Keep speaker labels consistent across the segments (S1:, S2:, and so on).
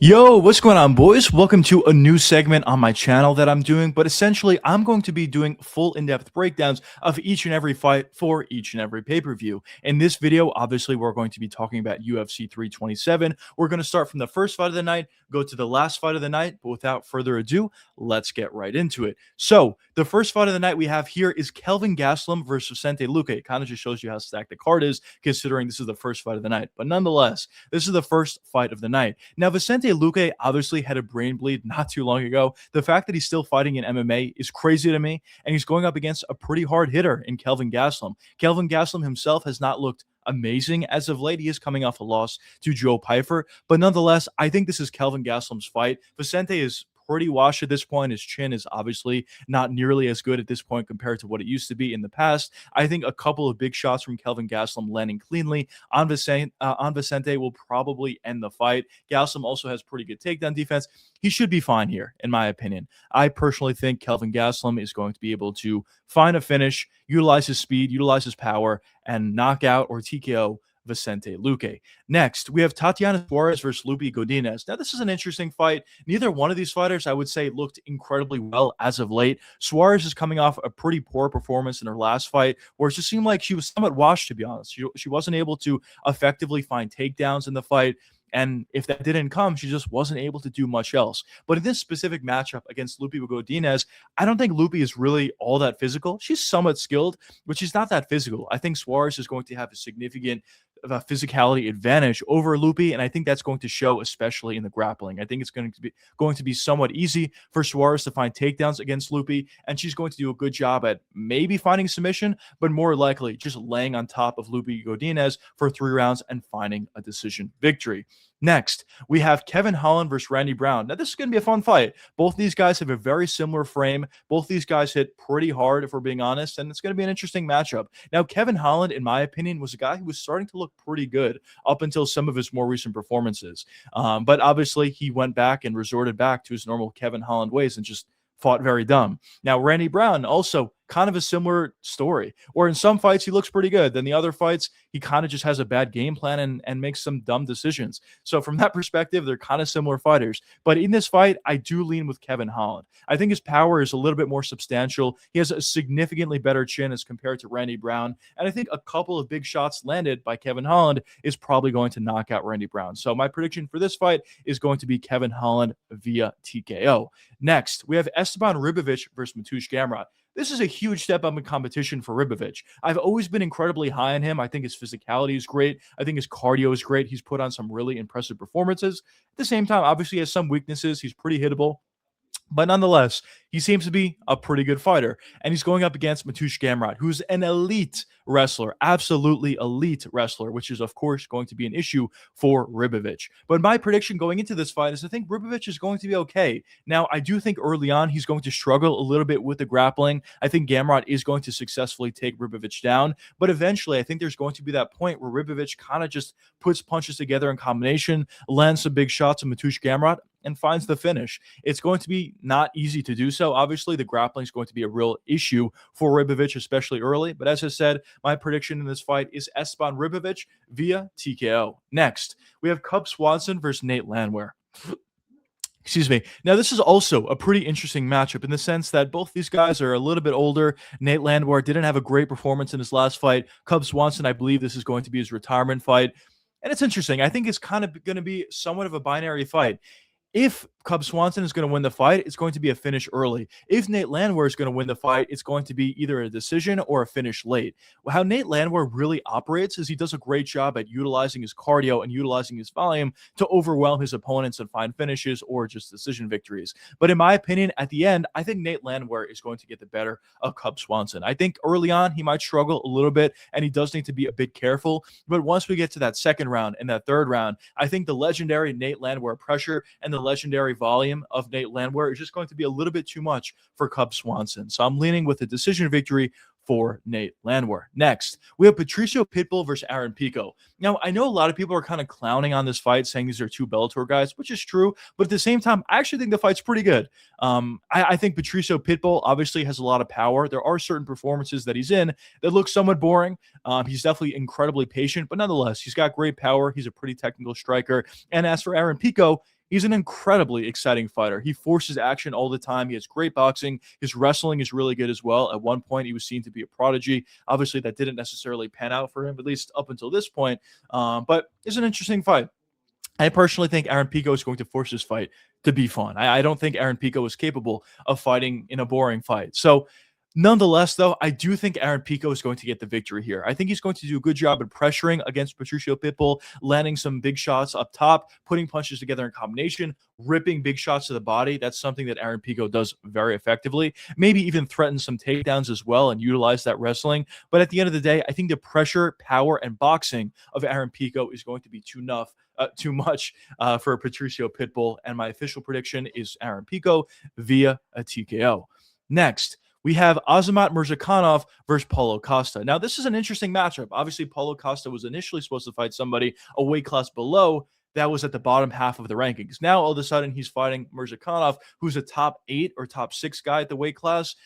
S1: Yo, what's going on, boys? Welcome to a new segment on my channel that I'm doing, but essentially, I'm going to be doing full in-depth breakdowns of each and every fight for each and every pay-per-view. In this video, obviously, we're going to be talking about UFC 327. We're going to start from the first fight of the night, go to the last fight of the night, but without further ado, let's get right into it. So, the first fight of the night we have here is Kelvin Gastelum versus Vicente Luque. It kind of just shows you how stacked the card is, considering this is the first fight of the night. But nonetheless, this is the first fight of the night. Now, Vicente Luque obviously had a brain bleed not too long ago. The fact that he's still fighting in MMA is crazy to me, and he's going up against a pretty hard hitter in Kelvin Gastelum. Kelvin Gastelum himself has not looked amazing as of late. He is coming off a loss to Joe Pyfer, but nonetheless, I think this is Kelvin Gastelum's fight. Vicente is pretty washed at this point. His chin is obviously not nearly as good at this point compared to what it used to be in the past. I think a couple of big shots from Kelvin Gastelum landing cleanly on Vicente will probably end the fight. Gastelum also has pretty good takedown defense. He should be fine here, in my opinion. I personally think Kelvin Gastelum is going to be able to find a finish, utilize his speed, utilize his power, and knock out or TKO Vicente Luque. Next, we have Tatiana Suarez versus Lupi Godinez. Now, this is an interesting fight. Neither one of these fighters, I would say, looked incredibly well as of late. Suarez is coming off a pretty poor performance in her last fight, where it just seemed like she was somewhat washed, to be honest. She wasn't able to effectively find takedowns in the fight. And if that didn't come, she just wasn't able to do much else. But in this specific matchup against Lupi Godinez, I don't think Lupi is really all that physical. She's somewhat skilled, but she's not that physical. I think Suarez is going to have a significant physicality advantage over Lupi, and I think that's going to show, especially in the grappling. I think it's going to be somewhat easy for Suarez to find takedowns against Lupi, and she's going to do a good job at maybe finding submission, but more likely just laying on top of Lupi Godinez for 3 rounds and finding a decision victory. Next, we have Kevin Holland versus Randy Brown. Now, this is going to be a fun fight. Both these guys have a very similar frame. Both these guys hit pretty hard, if we're being honest, and it's going to be an interesting matchup. Now, Kevin Holland, in my opinion, was a guy who was starting to look pretty good up until some of his more recent performances. But obviously, he went back and resorted back to his normal Kevin Holland ways and just fought very dumb. Now, Randy Brown also kind of a similar story, where in some fights he looks pretty good. Then the other fights, he kind of just has a bad game plan and makes some dumb decisions. So from that perspective, they're kind of similar fighters. But in this fight, I do lean with Kevin Holland. I think his power is a little bit more substantial. He has a significantly better chin as compared to Randy Brown. And I think a couple of big shots landed by Kevin Holland is probably going to knock out Randy Brown. So my prediction for this fight is going to be Kevin Holland via TKO. Next, we have Esteban Ribovic versus Mateusz Gamrot. This is a huge step up in competition for Ribovic. I've always been incredibly high on him. I think his physicality is great. I think his cardio is great. He's put on some really impressive performances. At the same time, obviously, he has some weaknesses. He's pretty hittable. But nonetheless, he seems to be a pretty good fighter. And he's going up against Mateusz Gamrot, who's an elite wrestler, absolutely elite wrestler, which is, of course, going to be an issue for Ribovic. But my prediction going into this fight is I think Ribovic is going to be okay. Now, I do think early on he's going to struggle a little bit with the grappling. I think Gamrot is going to successfully take Ribovic down. But eventually, I think there's going to be that point where Ribovic kind of just puts punches together in combination, lands some big shots on Mateusz Gamrot, and finds the finish. It's going to be not easy to do so. Obviously, the grappling is going to be a real issue for Ribovic, especially early. But as I said, my prediction in this fight is Esteban Ribovic via TKO. Next, we have Cub Swanson versus Nate Landwehr. Excuse me. Now, this is also a pretty interesting matchup in the sense that both these guys are a little bit older. Nate Landwehr didn't have a great performance in his last fight. Cub Swanson, I believe this is going to be his retirement fight. And it's interesting. I think it's kind of going to be somewhat of a binary fight. If Cub Swanson is going to win the fight, it's going to be a finish early. If Nate Landwehr is going to win the fight, it's going to be either a decision or a finish late. How Nate Landwehr really operates is he does a great job at utilizing his cardio and utilizing his volume to overwhelm his opponents and find finishes or just decision victories. But in my opinion, at the end, I think Nate Landwehr is going to get the better of Cub Swanson. I think early on, he might struggle a little bit, and he does need to be a bit careful. But once we get to that second round and that third round, I think the legendary Nate Landwehr pressure and the legendary volume of Nate Landwehr is just going to be a little bit too much for Cub Swanson. So I'm leaning with a decision victory for Nate Landwehr. Next, we have Patricio Pitbull versus Aaron Pico. Now, I know a lot of people are kind of clowning on this fight, saying these are two Bellator guys, which is true. But at the same time, I actually think the fight's pretty good. I think Patricio Pitbull obviously has a lot of power. There are certain performances that he's in that look somewhat boring. He's definitely incredibly patient, but nonetheless, he's got great power. He's a pretty technical striker. And as for Aaron Pico, He's an incredibly exciting fighter. He forces action all the time. He has great boxing. His wrestling is really good as well. At one point, he was seen to be a prodigy. Obviously, that didn't necessarily pan out for him, at least up until this point. But it's an interesting fight. I personally think Aaron Pico is going to force this fight to be fun. I don't think Aaron Pico is capable of fighting in a boring fight. So, nonetheless, though, I do think Aaron Pico is going to get the victory here. I think he's going to do a good job at pressuring against Patricio Pitbull, landing some big shots up top, putting punches together in combination, ripping big shots to the body. That's something that Aaron Pico does very effectively. Maybe even threaten some takedowns as well and utilize that wrestling. But at the end of the day, I think the pressure, power, and boxing of Aaron Pico is going to be too much for Patricio Pitbull. And my official prediction is Aaron Pico via a TKO. Next, we have Azamat Murzakanov versus Paulo Costa. Now, this is an interesting matchup. Obviously, Paulo Costa was initially supposed to fight somebody a weight class below that was at the bottom half of the rankings. Now, all of a sudden, he's fighting Murzakanov, who's a top 8 or top 6 guy at the weight class,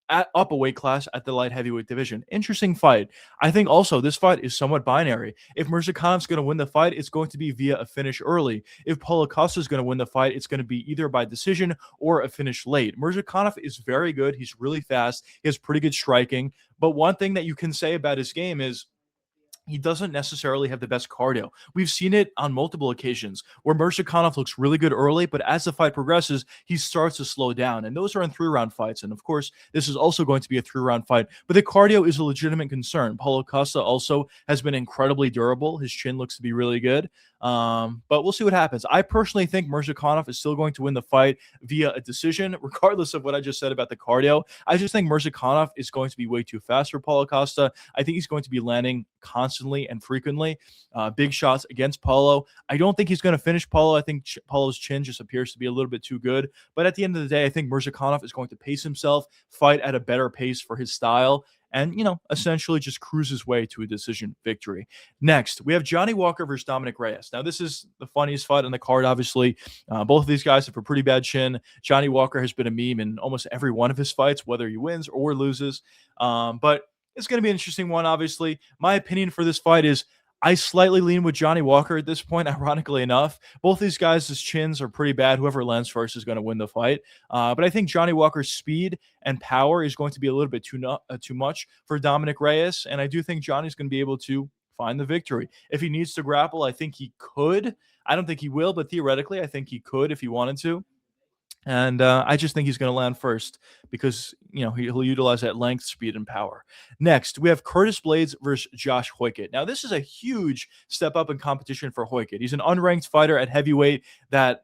S1: up a weight class at the light heavyweight division. Interesting fight. I think also this fight is somewhat binary. If Mirzakanov's going to win the fight, it's going to be via a finish early. If Paulo Costa is going to win the fight, it's going to be either by decision or a finish late. Mirzakhanov is very good. He's really fast. He has pretty good striking. But one thing that you can say about his game is he doesn't necessarily have the best cardio. We've seen it on multiple occasions where Murzakanov looks really good early, but as the fight progresses, he starts to slow down. And those are in 3-round fights. And of course, this is also going to be a 3-round fight, but the cardio is a legitimate concern. Paulo Costa also has been incredibly durable. His chin looks to be really good. But we'll see what happens. I personally think Murzakanov is still going to win the fight via a decision, regardless of what I just said about the cardio. I just think Murzakanov is going to be way too fast for Paulo Costa. I think he's going to be landing constantly and frequently big shots against Paulo. I don't think he's going to finish Paulo. I think Paulo's chin just appears to be a little bit too good. But at the end of the day, I think Murzakanov is going to pace himself, fight at a better pace for his style, and, essentially just cruise his way to a decision victory. Next, we have Johnny Walker versus Dominic Reyes. Now, this is the funniest fight on the card, obviously. Both of these guys have a pretty bad chin. Johnny Walker has been a meme in almost every one of his fights, whether he wins or loses. But it's going to be an interesting one, obviously. My opinion for this fight is I slightly lean with Johnny Walker at this point, ironically enough. Both these guys' chins are pretty bad. Whoever lands first is going to win the fight. But I think Johnny Walker's speed and power is going to be a little bit too much for Dominic Reyes. And I do think Johnny's going to be able to find the victory. If he needs to grapple, I think he could. I don't think he will, but theoretically, I think he could if he wanted to. And I just think he's going to land first because, he'll utilize that length, speed, and power. Next, we have Curtis Blades versus Josh Hoykett. Now, this is a huge step up in competition for Hoykett. He's an unranked fighter at heavyweight that,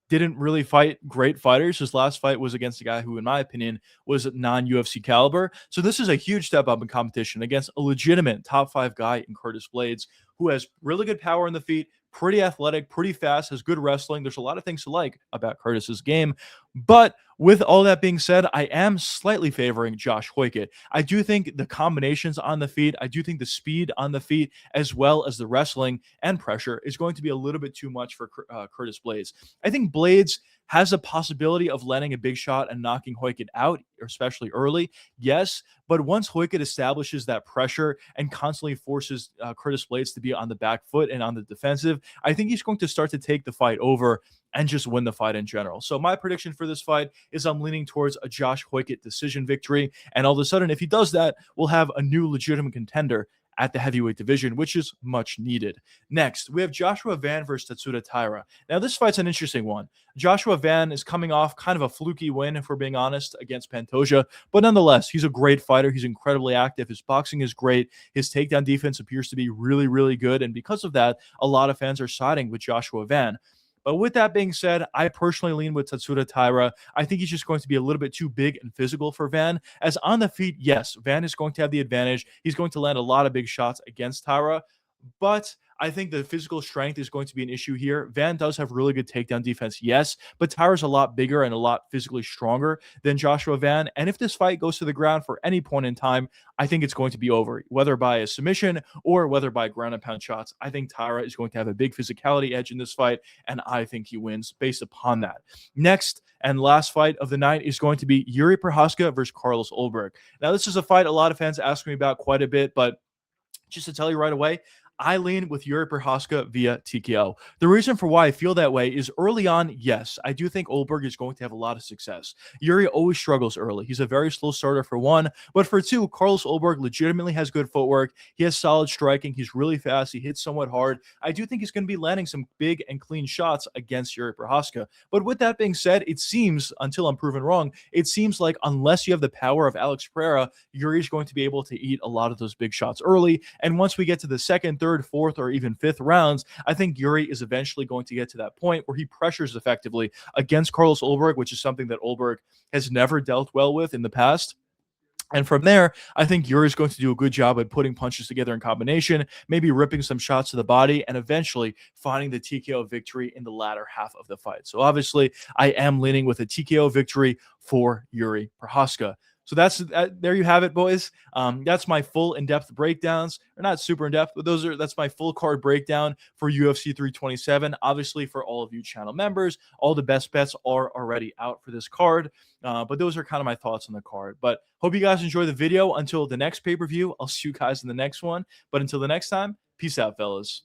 S1: didn't really fight great fighters. His last fight was against a guy who, in my opinion, was non-UFC caliber. So this is a huge step up in competition against a legitimate top 5 guy in Curtis Blades, who has really good power in the feet, pretty athletic, pretty fast, has good wrestling. There's a lot of things to like about Curtis's game. But with all that being said, I am slightly favoring Josh Hoykett. I do think the combinations on the feet, I do think the speed on the feet, as well as the wrestling and pressure is going to be a little bit too much for Curtis Blades. I think Blades has a possibility of landing a big shot and knocking Hoykett out, especially early. Yes, but once Hoykett establishes that pressure and constantly forces Curtis Blades to be on the back foot and on the defensive, I think he's going to start to take the fight over and just win the fight in general. So my prediction for this fight is I'm leaning towards a Josh Hoykett decision victory. And all of a sudden, if he does that, we'll have a new legitimate contender at the heavyweight division, which is much needed. Next, we have Joshua Van versus Tatsuda Taira. Now, this fight's an interesting one. Joshua Van is coming off kind of a fluky win, if we're being honest, against Pantoja. But nonetheless, he's a great fighter. He's incredibly active. His boxing is great. His takedown defense appears to be really, really good. And because of that, a lot of fans are siding with Joshua Van. But with that being said, I personally lean with Tatsuda Taira. I think he's just going to be a little bit too big and physical for Van. As on the feet, yes, Van is going to have the advantage. He's going to land a lot of big shots against Taira. But I think the physical strength is going to be an issue here. Van does have really good takedown defense, yes, but Taira's a lot bigger and a lot physically stronger than Joshua Van. And if this fight goes to the ground for any point in time, I think it's going to be over, whether by a submission or whether by ground and pound shots. I think Taira is going to have a big physicality edge in this fight, and I think he wins based upon that. Next and last fight of the night is going to be Jiri Prochazka versus Carlos Ulberg. Now, this is a fight a lot of fans ask me about quite a bit, but just to tell you right away, I lean with Yuri Prochazka via TKO. The reason for why I feel that way is early on, yes, I do think Ulberg is going to have a lot of success. Yuri always struggles early. He's a very slow starter for one, but for two, Carlos Ulberg legitimately has good footwork. He has solid striking. He's really fast. He hits somewhat hard. I do think he's going to be landing some big and clean shots against Yuri Prochazka. But with that being said, it seems, until I'm proven wrong, it seems like unless you have the power of Alex Pereira, Yuri's going to be able to eat a lot of those big shots early. And once we get to the second, third, fourth, or even fifth rounds, I think Yuri is eventually going to get to that point where he pressures effectively against Carlos Ulberg, which is something that Ulberg has never dealt well with in the past. And from there, I think Yuri's going to do a good job at putting punches together in combination, maybe ripping some shots to the body, and eventually finding the TKO victory in the latter half of the fight. So obviously, I am leaning with a TKO victory for Yuri Prochazka. So there you have it, boys. That's my full in-depth breakdowns. They're not super in-depth, but that's my full card breakdown for UFC 327. Obviously, for all of you channel members, all the best bets are already out for this card. But those are kind of my thoughts on the card. But hope you guys enjoy the video. Until the next pay-per-view, I'll see you guys in the next one. But until the next time, peace out, fellas.